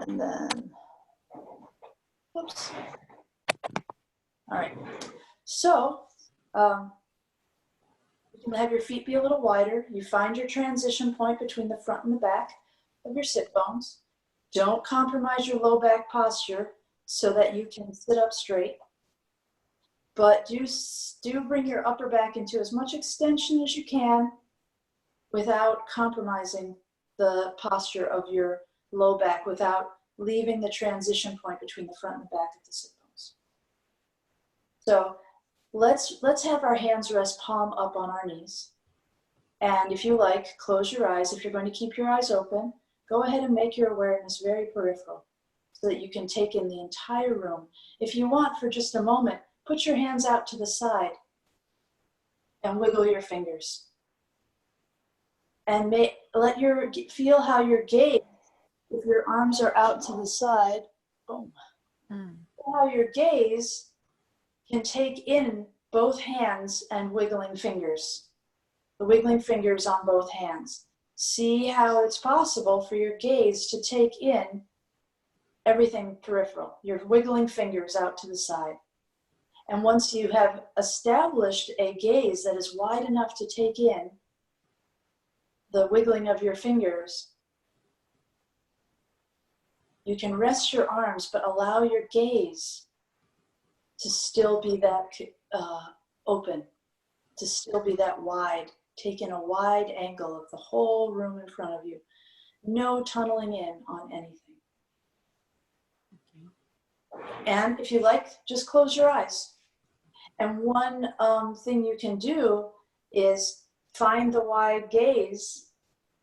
And then, oops. All right. So, you can have your feet be a little wider. You find your transition point between the front and the back of your sit bones. Don't compromise your low back posture so that you can sit up straight. But do bring your upper back into as much extension as you can without compromising the posture of your low back, without leaving the transition point between the front and the back of the sit bones. So let's have our hands rest palm up on our knees. And if you like, close your eyes. If you're going to keep your eyes open, go ahead and make your awareness very peripheral so that you can take in the entire room. If you want, for just a moment, put your hands out to the side and wiggle your fingers. And feel how your gaze, if your arms are out to the side, boom. How your gaze can take in both hands and wiggling fingers. The wiggling fingers on both hands. See how it's possible for your gaze to take in everything peripheral. Your wiggling fingers out to the side. And once you have established a gaze that is wide enough to take in the wiggling of your fingers, you can rest your arms, but allow your gaze to still be that open, to still be that wide. Take in a wide angle of the whole room in front of you. No tunneling in on anything. And if you like, just close your eyes. And one thing you can do is find the wide gaze,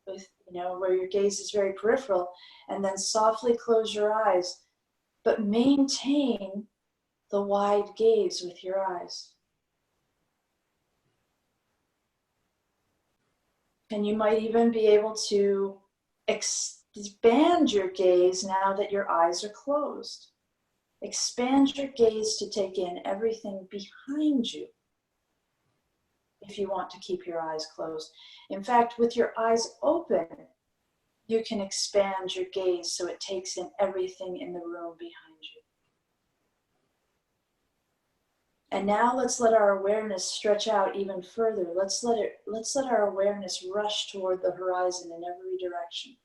with, where your gaze is very peripheral, and then softly close your eyes, but maintain the wide gaze with your eyes. And you might even be able to expand your gaze now that your eyes are closed. Expand your gaze to take in everything behind you if you want to keep your eyes closed. In fact, with your eyes open, you can expand your gaze so it takes in everything in the room behind you. And now let's let our awareness stretch out even further. Let's let our awareness rush toward the horizon in every direction.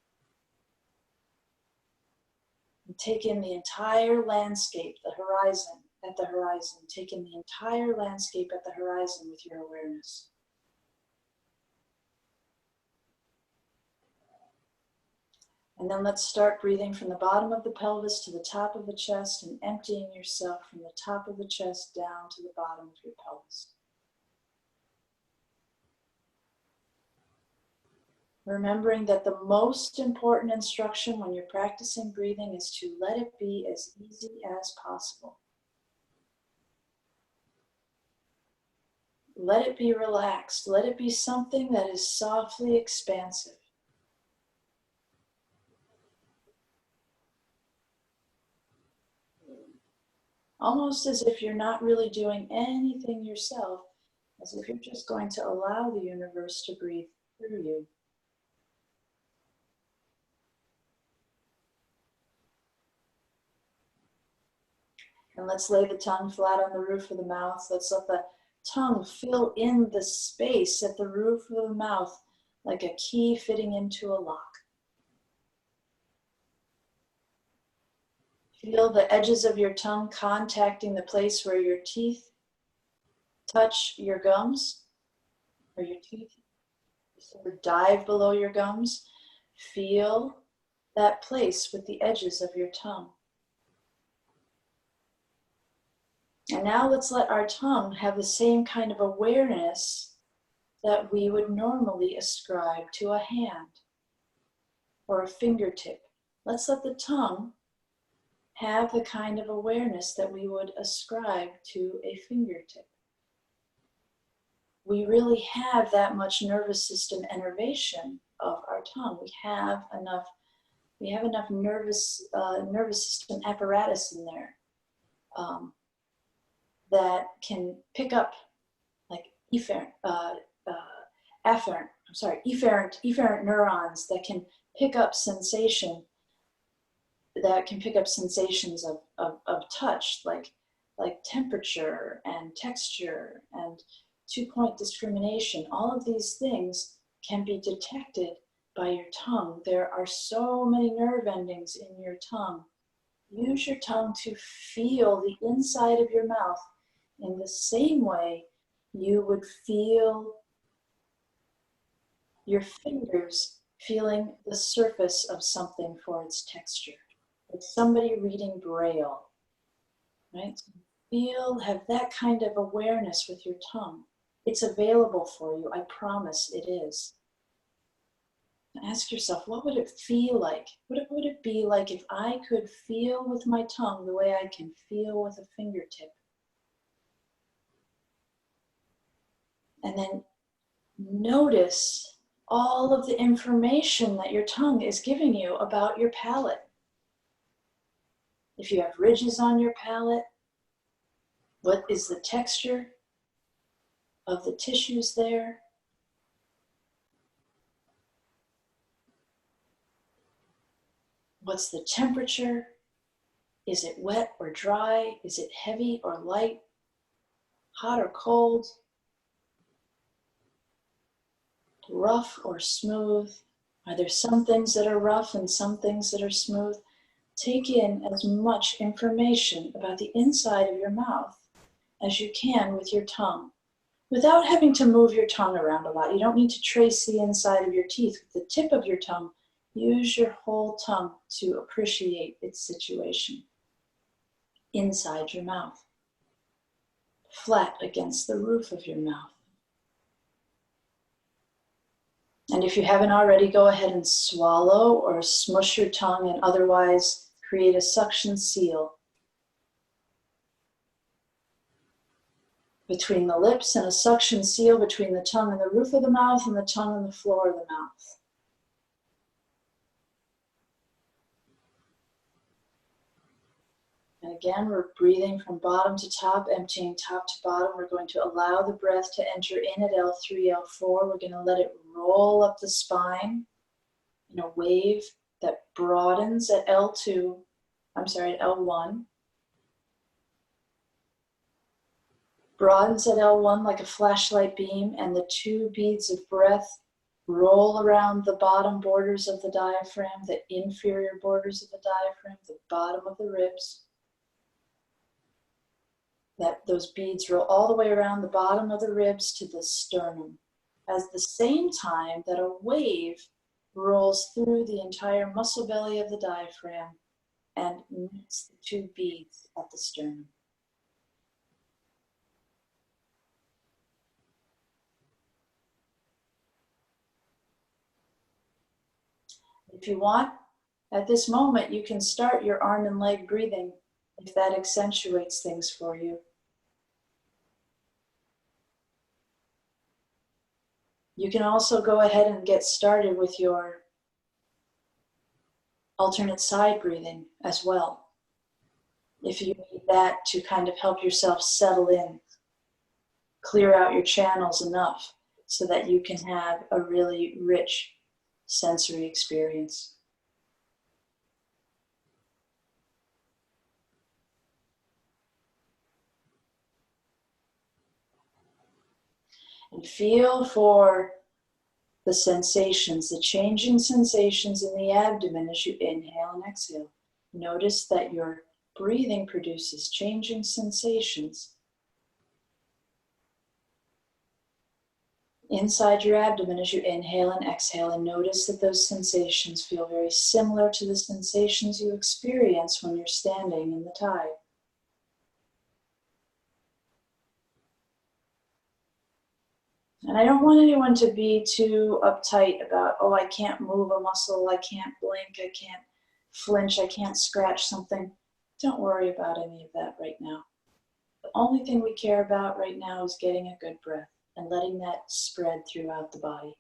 And take in the entire landscape, the horizon, at the horizon. Take in the entire landscape at the horizon with your awareness. And then let's start breathing from the bottom of the pelvis to the top of the chest and emptying yourself from the top of the chest down to the bottom of your pelvis. Remembering that the most important instruction when you're practicing breathing is to let it be as easy as possible. Let it be relaxed. Let it be something that is softly expansive. Almost as if you're not really doing anything yourself, as if you're just going to allow the universe to breathe through you. And let's lay the tongue flat on the roof of the mouth. Let's let the tongue fill in the space at the roof of the mouth like a key fitting into a lock. Feel the edges of your tongue contacting the place where your teeth touch your gums, or your teeth sort of dive below your gums. Feel that place with the edges of your tongue. And now let's let our tongue have the same kind of awareness that we would normally ascribe to a hand or a fingertip. Let's let the tongue have the kind of awareness that we would ascribe to a fingertip. We really have that much nervous system innervation of our tongue. We have enough nervous system apparatus in there that can pick up, like efferent neurons that can pick up sensation that can pick up sensations of touch, like temperature and texture and 2-point discrimination. All of these things can be detected by your tongue. There are so many nerve endings in your tongue. Use your tongue to feel the inside of your mouth in the same way you would feel your fingers feeling the surface of something for its texture. Like somebody reading Braille, right? Have that kind of awareness with your tongue. It's available for you, I promise it is. Ask yourself, what would it feel like? What would it be like if I could feel with my tongue the way I can feel with a fingertip? And then notice all of the information that your tongue is giving you about your palate. If you have ridges on your palate, what is the texture of the tissues there? What's the temperature? Is it wet or dry? Is it heavy or light? Hot or cold? Rough or smooth? Are there some things that are rough and some things that are smooth? Take in as much information about the inside of your mouth as you can with your tongue, without having to move your tongue around a lot. You don't need to trace the inside of your teeth with the tip of your tongue. Use your whole tongue to appreciate its situation inside your mouth, flat against the roof of your mouth. And if you haven't already, go ahead and swallow or smush your tongue and otherwise create a suction seal between the lips and a suction seal between the tongue and the roof of the mouth and the tongue and the floor of the mouth. And again, we're breathing from bottom to top, emptying top to bottom. We're going to allow the breath to enter in at L3, L4. We're going to let it roll up the spine in a wave that broadens at L1. Broadens at L1 like a flashlight beam, and the 2 beads of breath roll around the bottom borders of the diaphragm, the inferior borders of the diaphragm, the bottom of the ribs. Those beads roll all the way around the bottom of the ribs to the sternum, at the same time that a wave rolls through the entire muscle belly of the diaphragm and meets the 2 beads at the sternum. If you want, at this moment, you can start your arm and leg breathing if that accentuates things for you. You can also go ahead and get started with your alternate side breathing as well, if you need that to kind of help yourself settle in, clear out your channels enough so that you can have a really rich sensory experience. And feel for the sensations, the changing sensations in the abdomen as you inhale and exhale. Notice that your breathing produces changing sensations inside your abdomen as you inhale and exhale, and notice that those sensations feel very similar to the sensations you experience when you're standing in the tide. And I don't want anyone to be too uptight about, oh, I can't move a muscle, I can't blink, I can't flinch, I can't scratch something. Don't worry about any of that right now. The only thing we care about right now is getting a good breath and letting that spread throughout the body.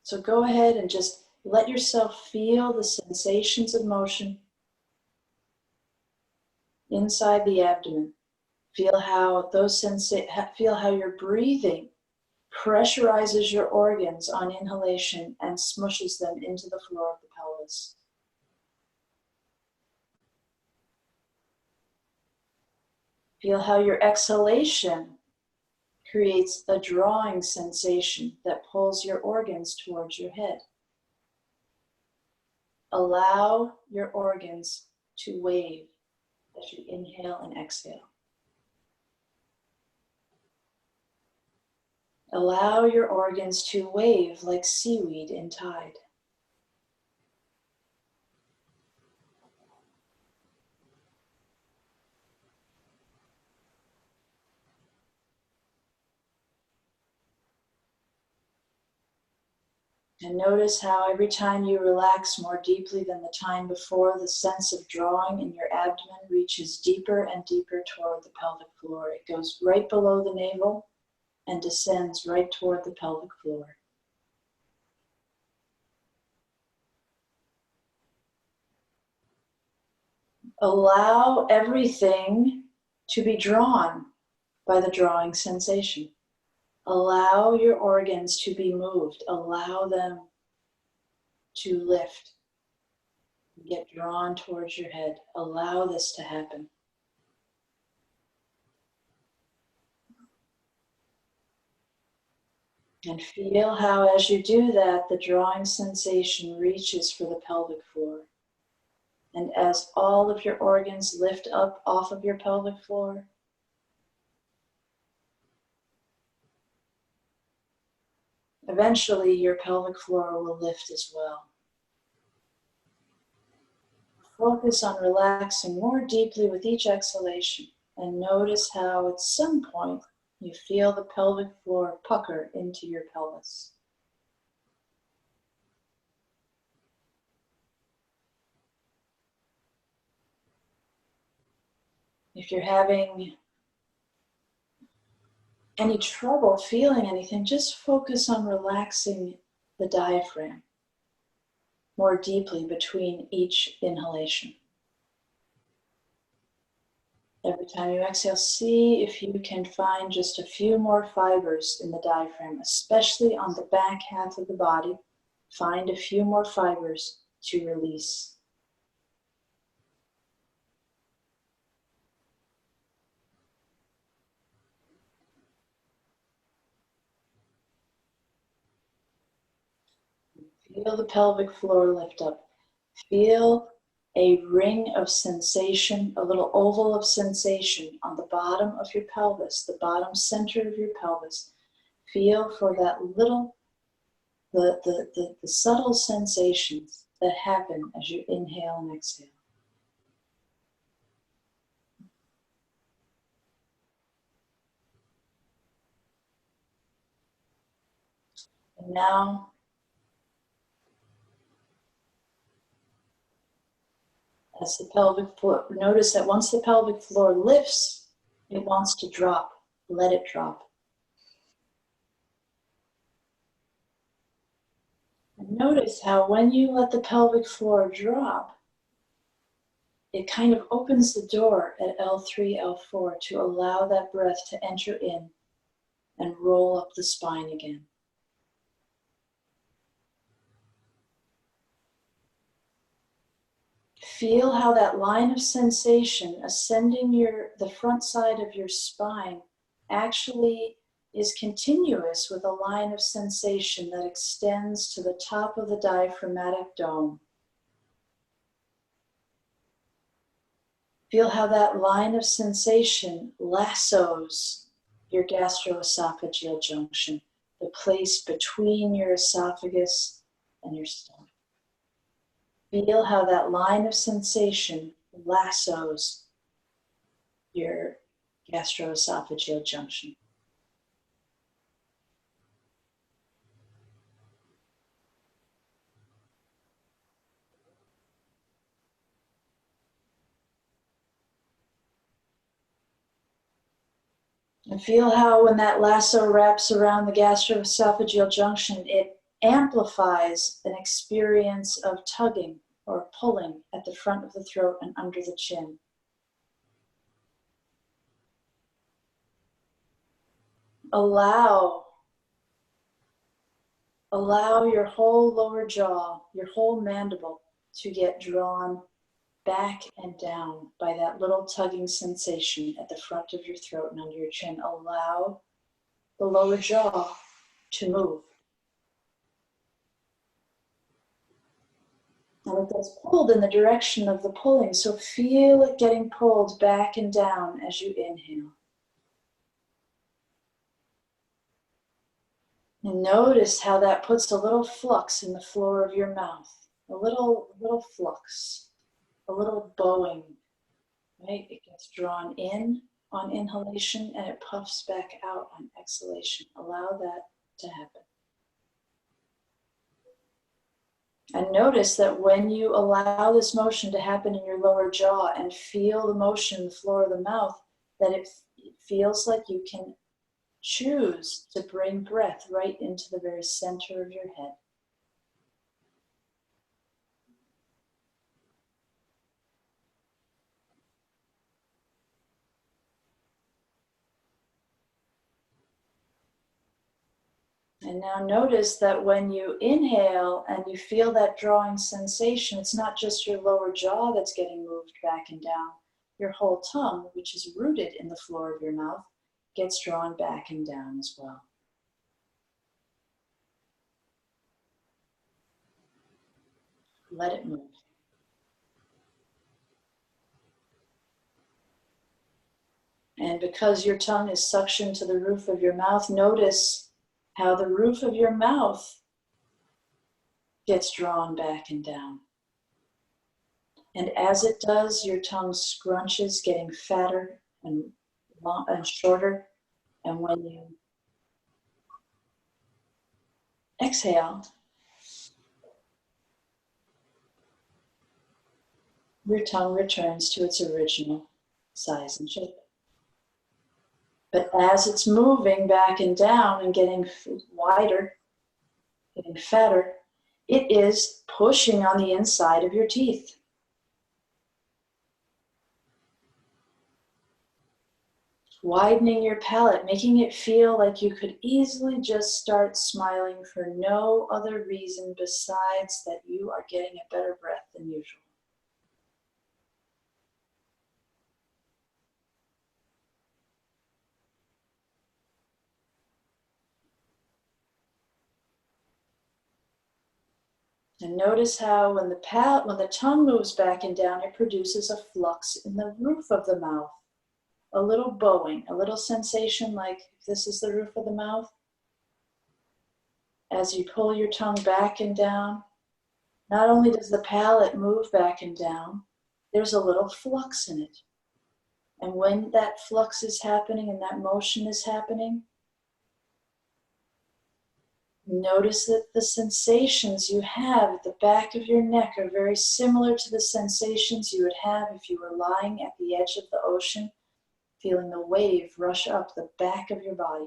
So go ahead and just let yourself feel the sensations of motion inside the abdomen. Feel how feel how your breathing pressurizes your organs on inhalation and smushes them into the floor of the pelvis. Feel how your exhalation creates a drawing sensation that pulls your organs towards your head. Allow your organs to wave as you inhale and exhale. Allow your organs to wave like seaweed in tide. And notice how every time you relax more deeply than the time before, the sense of drawing in your abdomen reaches deeper and deeper toward the pelvic floor. It goes right below the navel and descends right toward the pelvic floor. Allow everything to be drawn by the drawing sensation. Allow your organs to be moved. Allow them to lift. Get drawn towards your head. Allow this to happen. And feel how, as you do that, the drawing sensation reaches for the pelvic floor. And as all of your organs lift up off of your pelvic floor, eventually your pelvic floor will lift as well. Focus on relaxing more deeply with each exhalation and notice how at some point you feel the pelvic floor pucker into your pelvis. If you're having any trouble feeling anything, just focus on relaxing the diaphragm more deeply between each inhalation. Every time you exhale, see if you can find just a few more fibers in the diaphragm, especially on the back half of the body. Find a few more fibers to release. Feel the pelvic floor lift up. Feel a ring of sensation, a little oval of sensation on the bottom of your pelvis, the bottom center of your pelvis. Feel for that little, the subtle sensations that happen as you inhale and exhale. And now, as the pelvic floor, notice that once the pelvic floor lifts, it wants to drop. Let it drop. And notice how when you let the pelvic floor drop, it kind of opens the door at L3, L4 to allow that breath to enter in and roll up the spine again. Feel how that line of sensation ascending the front side of your spine actually is continuous with a line of sensation that extends to the top of the diaphragmatic dome. Feel how that line of sensation lassos your gastroesophageal junction, the place between your esophagus and your stomach. Feel how that line of sensation lassos your gastroesophageal junction. And feel how when that lasso wraps around the gastroesophageal junction, it amplifies an experience of tugging or pulling at the front of the throat and under the chin. allow your whole lower jaw, your whole mandible to get drawn back and down by that little tugging sensation at the front of your throat and under your chin. Allow the lower jaw to move. And it gets pulled in the direction of the pulling, so feel it getting pulled back and down as you inhale. And notice how that puts a little flux in the floor of your mouth. A little flux, a little bowing, right? It gets drawn in on inhalation and it puffs back out on exhalation. Allow that to happen. And notice that when you allow this motion to happen in your lower jaw and feel the motion in the floor of the mouth, that it feels like you can choose to bring breath right into the very center of your head. And now notice that when you inhale and you feel that drawing sensation, it's not just your lower jaw that's getting moved back and down. Your whole tongue, which is rooted in the floor of your mouth, gets drawn back and down as well. Let it move. And because your tongue is suctioned to the roof of your mouth, notice how the roof of your mouth gets drawn back and down. And as it does, your tongue scrunches, getting fatter and shorter. And when you exhale, your tongue returns to its original size and shape. But as it's moving back and down and getting wider, getting fatter, it is pushing on the inside of your teeth. Widening your palate, making it feel like you could easily just start smiling for no other reason besides that you are getting a better breath than usual. And notice how when the tongue moves back and down, it produces a flux in the roof of the mouth. A little bowing, a little sensation like if this is the roof of the mouth. As you pull your tongue back and down, not only does the palate move back and down, there's a little flux in it. And when that flux is happening and that motion is happening, notice that the sensations you have at the back of your neck are very similar to the sensations you would have if you were lying at the edge of the ocean, feeling the wave rush up the back of your body,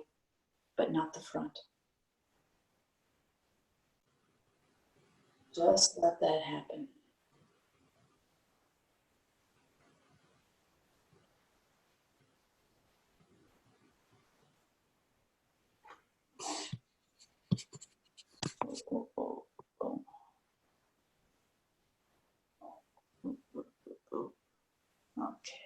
but not the front. Just let that happen. Okay.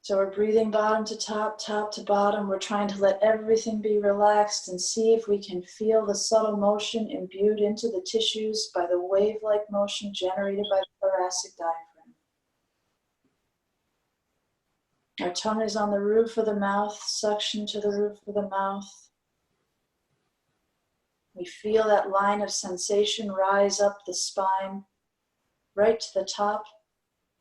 So we're breathing bottom to top, top to bottom. We're trying to let everything be relaxed and see if we can feel the subtle motion imbued into the tissues by the wave-like motion generated by the thoracic diaphragm. Our tongue is on the roof of the mouth, suction to the roof of the mouth. We feel that line of sensation rise up the spine, right to the top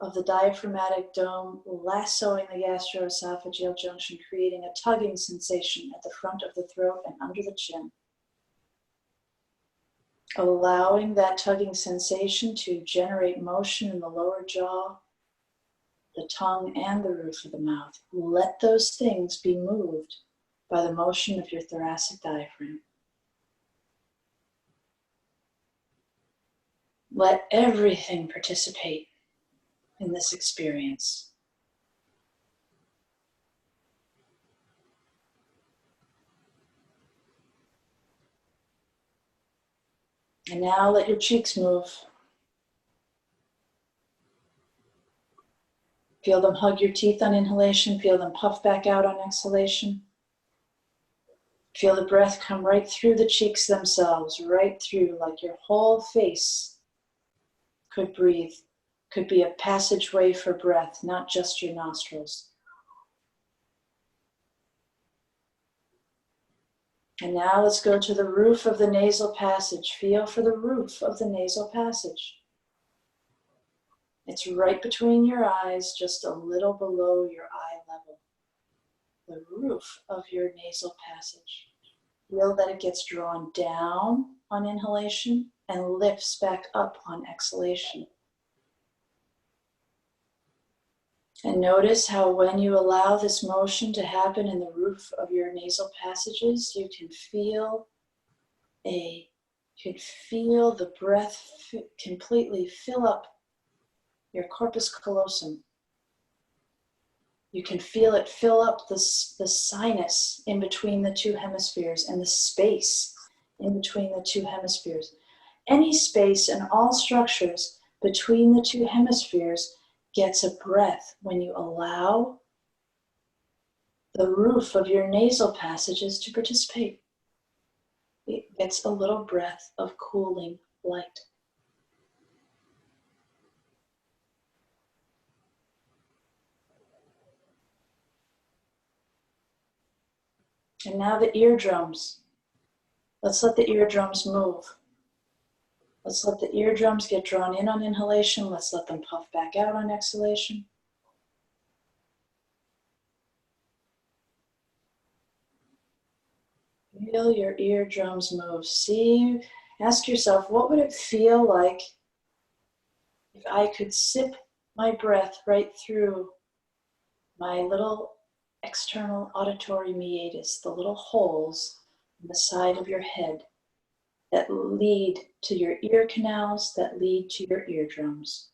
of the diaphragmatic dome, lassoing the gastroesophageal junction, creating a tugging sensation at the front of the throat and under the chin. Allowing that tugging sensation to generate motion in the lower jaw, the tongue, and the roof of the mouth. Let those things be moved by the motion of your thoracic diaphragm. Let everything participate in this experience. And now let your cheeks move. Feel them hug your teeth on inhalation. Feel them puff back out on exhalation. Feel the breath come right through the cheeks themselves, right through, like your whole face could breathe, could be a passageway for breath, not just your nostrils. And now let's go to the roof of the nasal passage. Feel for the roof of the nasal passage. It's right between your eyes, just a little below your eye level. The roof of your nasal passage. Feel that it gets drawn down on inhalation and lifts back up on exhalation. And notice how when you allow this motion to happen in the roof of your nasal passages, you can feel the breath completely fill up your corpus callosum. You can feel it fill up the sinus in between the two hemispheres and the space in between the two hemispheres. Any space and all structures between the two hemispheres gets a breath when you allow the roof of your nasal passages to participate. It gets a little breath of cooling light. And now the eardrums. Let's let the eardrums move. Let's let the eardrums get drawn in on inhalation. Let's let them puff back out on exhalation. Feel your eardrums move. See, ask yourself, what would it feel like if I could sip my breath right through my little external auditory meatus, the little holes in the side of your head that lead to your ear canals, that lead to your eardrums.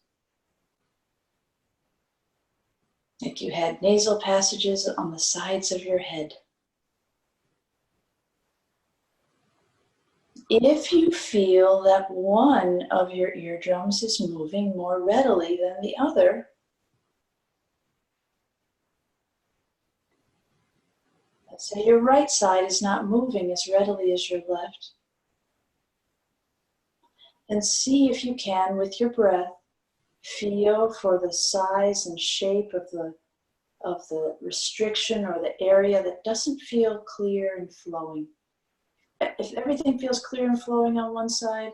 Like you had nasal passages on the sides of your head. If you feel that one of your eardrums is moving more readily than the other, let's say your right side is not moving as readily as your left, and see if you can, with your breath, feel for the size and shape of the restriction or the area that doesn't feel clear and flowing. If everything feels clear and flowing on one side,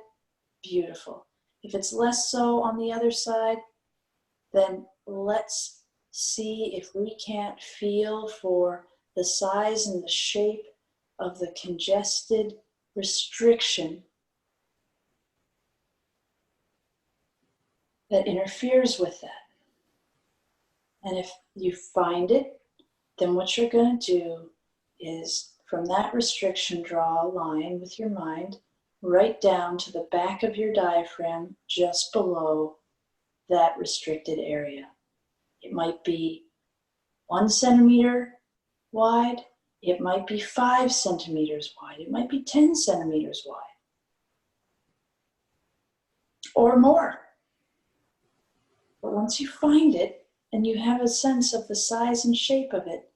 beautiful. If it's less so on the other side, then let's see if we can't feel for the size and the shape of the congested restriction that interferes with that. And if you find it, then what you're going to do is from that restriction draw a line with your mind right down to the back of your diaphragm just below that restricted area. It might be 1 centimeter wide, it might be 5 centimeters wide, it might be 10 centimeters wide, or more. But once you find it and you have a sense of the size and shape of it,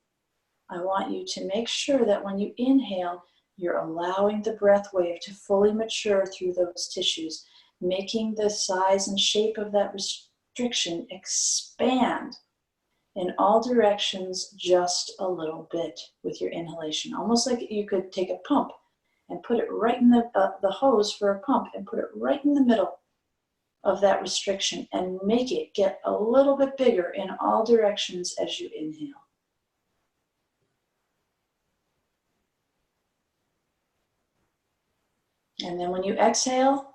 I want you to make sure that when you inhale, you're allowing the breath wave to fully mature through those tissues, making the size and shape of that restriction expand in all directions just a little bit with your inhalation. Almost like you could take a pump and put it right in the hose for a pump and put it right in the middle of that restriction and make it get a little bit bigger in all directions as you inhale. And then when you exhale,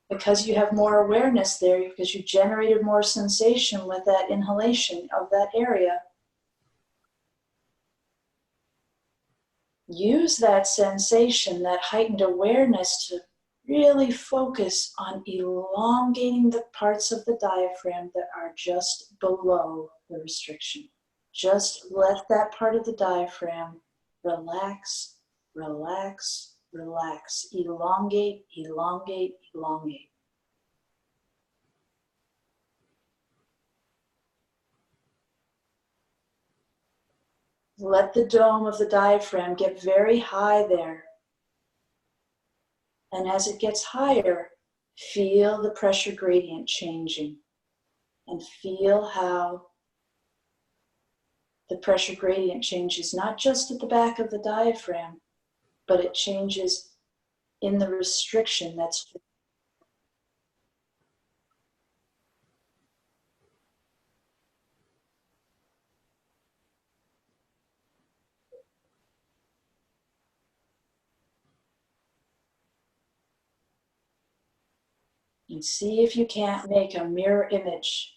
because you have more awareness there, because you generated more sensation with that inhalation of that area, use that sensation, that heightened awareness to really focus on elongating the parts of the diaphragm that are just below the restriction. Just let that part of the diaphragm relax, relax, relax. Elongate, elongate, elongate. Let the dome of the diaphragm get very high there. And as it gets higher, feel the pressure gradient changing. And feel how the pressure gradient changes, not just at the back of the diaphragm, but it changes in the restriction that's. And see if you can't make a mirror image,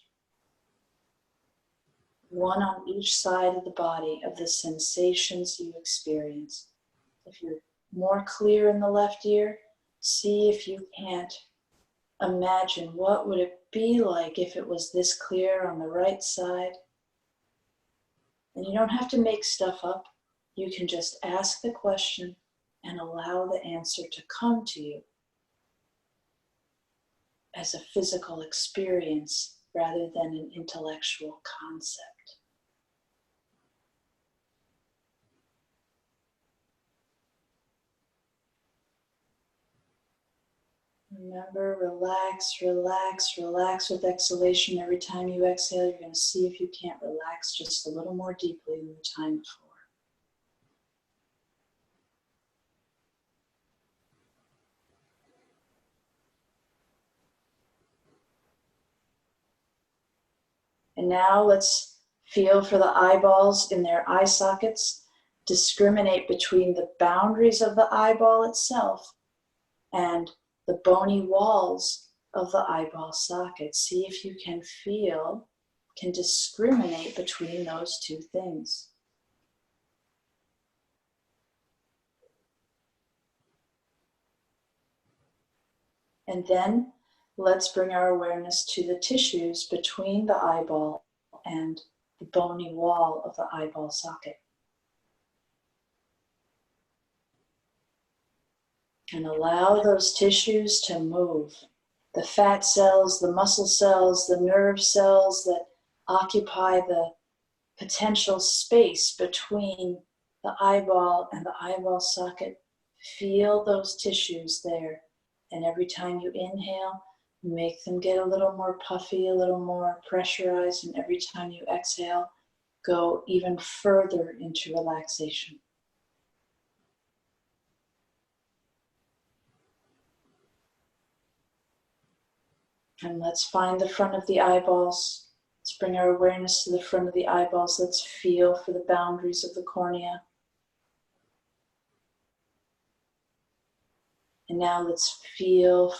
one on each side of the body, of the sensations you experience. If you're more clear in the left ear, see if you can't imagine what would it be like if it was this clear on the right side. And you don't have to make stuff up. You can just ask the question and allow the answer to come to you as a physical experience rather than an intellectual concept. Remember, relax, relax, relax with exhalation. Every time you exhale, you're going to see if you can't relax just a little more deeply than the time before. And now let's feel for the eyeballs in their eye sockets. Discriminate between the boundaries of the eyeball itself and the bony walls of the eyeball socket. See if you can discriminate between those two things. And then let's bring our awareness to the tissues between the eyeball and the bony wall of the eyeball socket. And allow those tissues to move. The fat cells, the muscle cells, the nerve cells that occupy the potential space between the eyeball and the eyeball socket. Feel those tissues there. And every time you inhale, make them get a little more puffy, a little more pressurized. And every time you exhale, go even further into relaxation. And let's find the front of the eyeballs. Let's bring our awareness to the front of the eyeballs. Let's feel for the boundaries of the cornea. And now let's go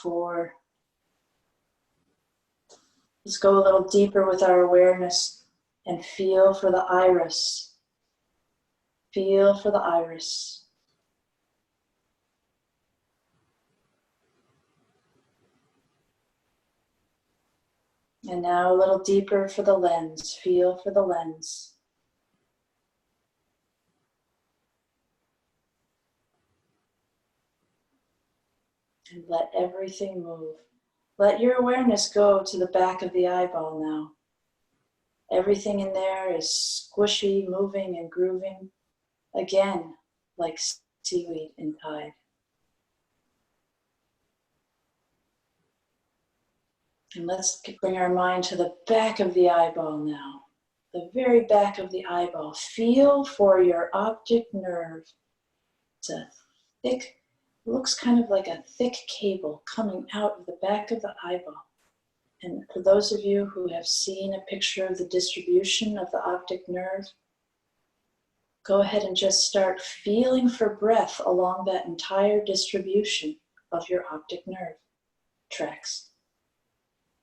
a little deeper with our awareness and feel for the iris. Feel for the iris. And now a little deeper for the lens. Feel for the lens. And let everything move. Let your awareness go to the back of the eyeball now. Everything in there is squishy, moving and grooving. Again, like seaweed in tide. And let's bring our mind to the back of the eyeball now. The very back of the eyeball. Feel for your optic nerve. It's a thick, looks kind of like a thick cable coming out of the back of the eyeball. And for those of you who have seen a picture of the distribution of the optic nerve, go ahead and just start feeling for breath along that entire distribution of your optic nerve tracts.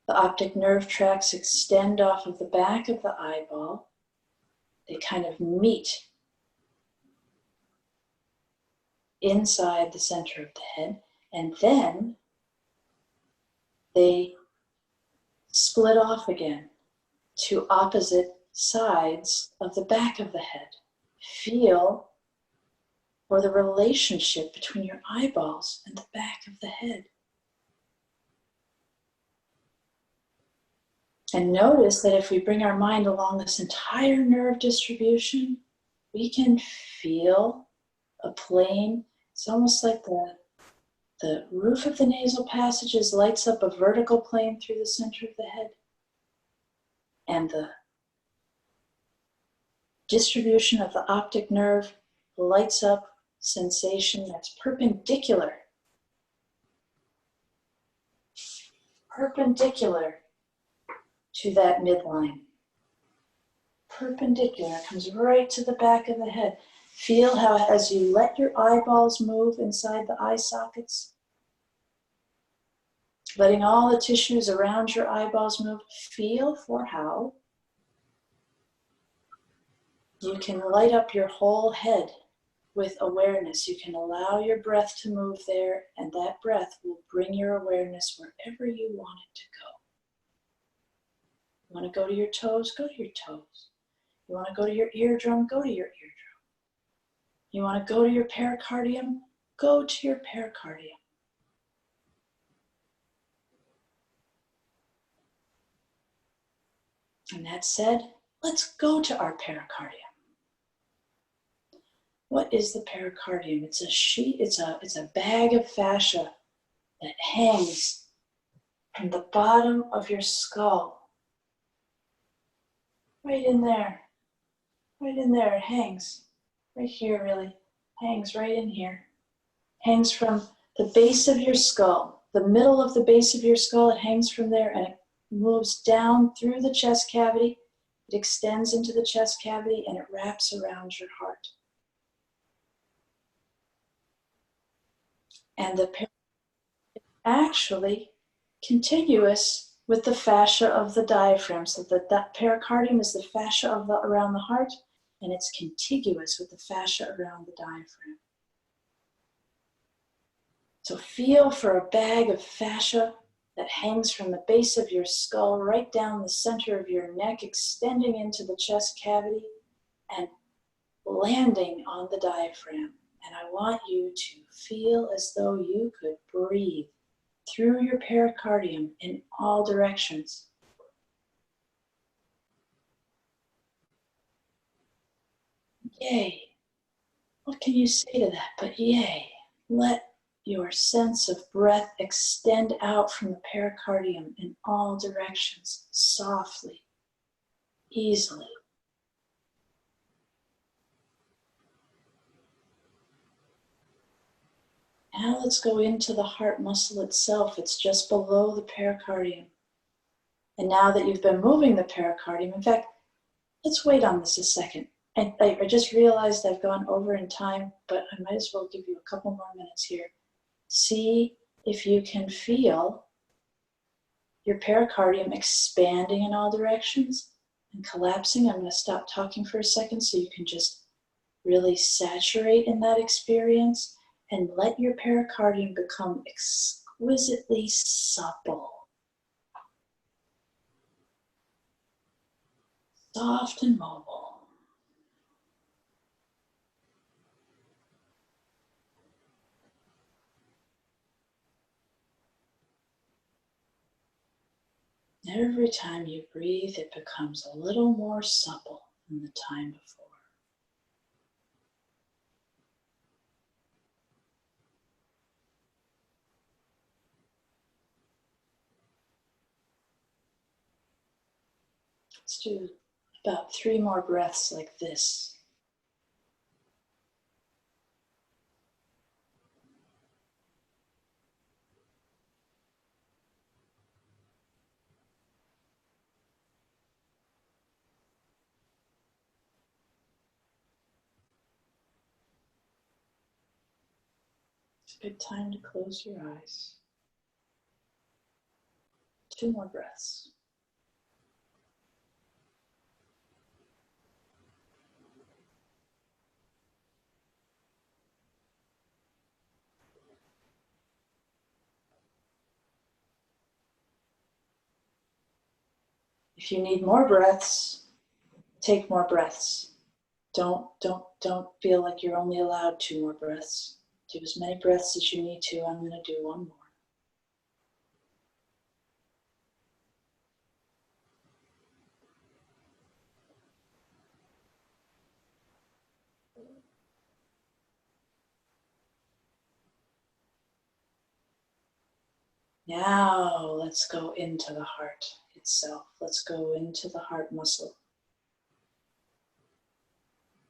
The optic nerve tracts extend off of the back of the eyeball. They kind of meet inside the center of the head, and then they split off again to opposite sides of the back of the head. Feel or the relationship between your eyeballs and the back of the head. And notice that if we bring our mind along this entire nerve distribution, we can feel a plane. It's almost like the roof of the nasal passages lights up a vertical plane through the center of the head. And the distribution of the optic nerve lights up sensation that's perpendicular to that midline. Perpendicular, comes right to the back of the head. Feel how as you let your eyeballs move inside the eye sockets, letting all the tissues around your eyeballs move, feel for how you can light up your whole head with awareness. You can allow your breath to move there, and that breath will bring your awareness wherever you want it to go. You want to go to your toes? Go to your toes. You want to go to your eardrum? Go to your eardrum. You want to go to your pericardium? Go to your pericardium. And that said, let's go to our pericardium. What is the pericardium? It's a sheet, it's a bag of fascia that hangs from the bottom of your skull. Right in there. Right in there, it hangs. Right here, really. Hangs right in here. Hangs from the base of your skull. The middle of the base of your skull, it hangs from there and it moves down through the chest cavity. It extends into the chest cavity and it wraps around your heart. And the pericardium is actually contiguous with the fascia of the diaphragm. So that pericardium is the fascia around the heart, and it's contiguous with the fascia around the diaphragm. So feel for a bag of fascia that hangs from the base of your skull right down the center of your neck, extending into the chest cavity and landing on the diaphragm. And I want you to feel as though you could breathe through your pericardium in all directions. Yay. What can you say to that but yay? Let your sense of breath extend out from the pericardium in all directions, softly, easily. Now let's go into the heart muscle itself. It's just below the pericardium. And now that you've been moving the pericardium, in fact, let's wait on this a second. I just realized I've gone over in time, but I might as well give you a couple more minutes here. See if you can feel your pericardium expanding in all directions and collapsing. I'm going to stop talking for a second so you can just really saturate in that experience and let your pericardium become exquisitely supple. Soft and mobile. Every time you breathe, it becomes a little more supple than the time before. Let's do about 3 more breaths like this. It's a good time to close your eyes. 2 more breaths. If you need more breaths, take more breaths. Don't feel like you're only allowed 2 more breaths. Do as many breaths as you need to. I'm going to do 1 more. Now let's go into the heart itself. Let's go into the heart muscle.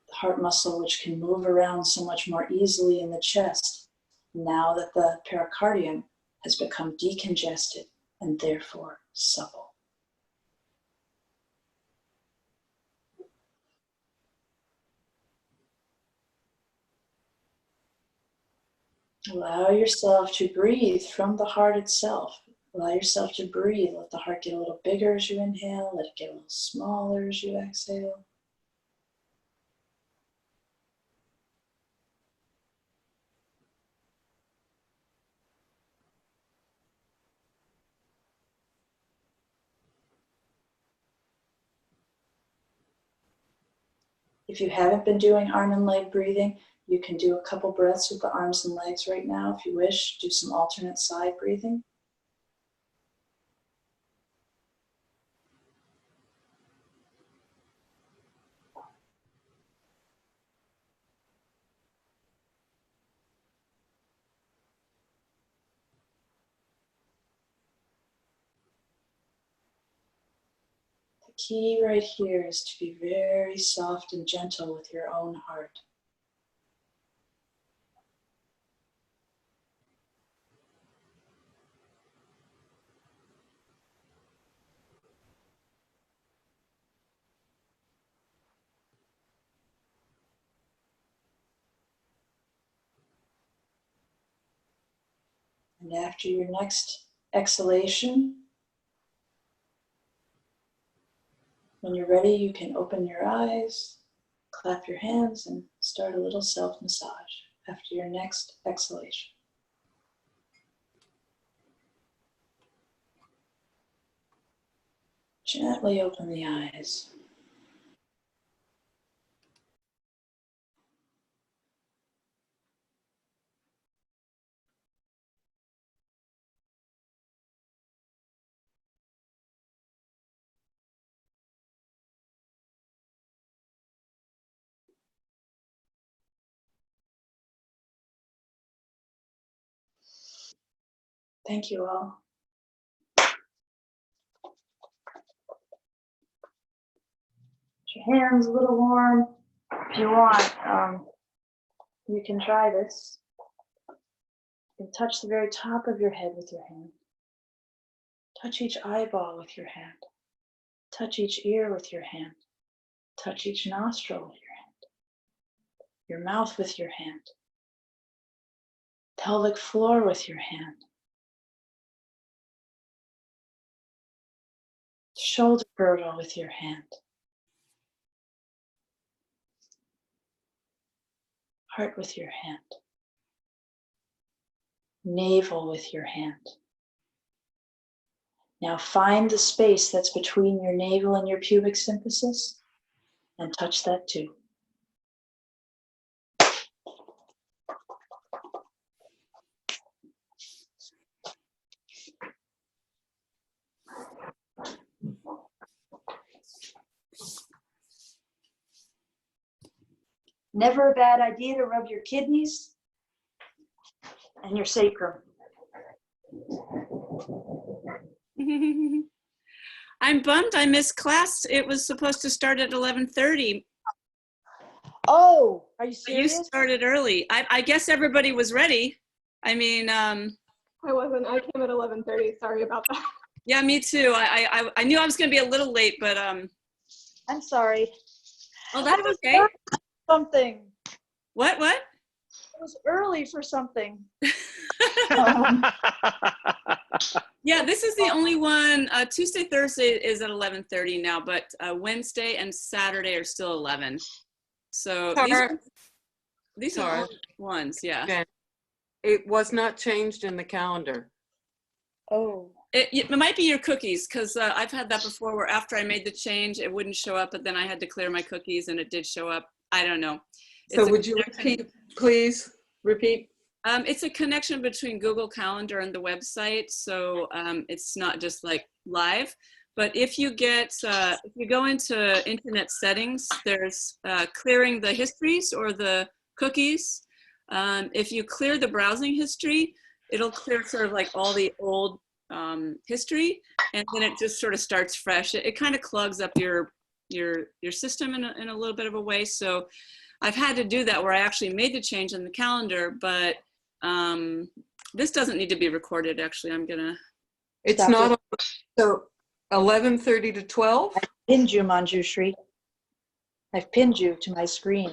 The heart muscle, which can move around so much more easily in the chest now that the pericardium has become decongested and therefore supple. Allow yourself to breathe from the heart itself. Allow yourself to breathe. Let the heart get a little bigger as you inhale. Let it get a little smaller as you exhale. If you haven't been doing arm and leg breathing, you can do a couple breaths with the arms and legs right now if you wish. Do some alternate side breathing. The key right here is to be very soft and gentle with your own heart. And after your next exhalation, when you're ready, you can open your eyes, clap your hands, and start a little self-massage after your next exhalation. Gently open the eyes. Thank you all. Your hands a little warm. If you want, you can try this. You can touch the very top of your head with your hand. Touch each eyeball with your hand. Touch each ear with your hand. Touch each nostril with your hand. Your mouth with your hand. Pelvic floor with your hand. Shoulder girdle with your hand. Heart with your hand. Navel with your hand. Now find the space that's between your navel and your pubic symphysis and touch that too. Never a bad idea to rub your kidneys and your sacrum. I'm bummed I missed class. It was supposed to start at 11:30. Oh, are you serious? You started early. I guess everybody was ready. I mean, I wasn't. I came at 11:30. Sorry about that. yeah, me too. I knew I was going to be a little late, but I'm sorry. oh, that's okay. Something. What? It was early for something. Yeah, this is the only one. Tuesday, Thursday is at 11:30 now, but Wednesday and Saturday are still 11. So these are all ones, yeah. Okay. It was not changed in the calendar. Oh. It might be your cookies, because I've had that before where after I made the change, it wouldn't show up, but then I had to clear my cookies and it did show up. I don't know. So It's a would you connection- repeat, please? Repeat. It's a connection between Google Calendar and the website, so it's not just like live. But if you go into internet settings, there's clearing the histories or the cookies. If you clear the browsing history, it'll clear sort of like all the old history, and then it just sort of starts fresh. It kind of clogs up your system in a little bit of a way. So I've had to do that where I actually made the change in the calendar, but this doesn't need to be recorded. Actually, I'm gonna. It's Stop not So 11:30 to 12? I pinned you, Manjushri. I've pinned you to my screen.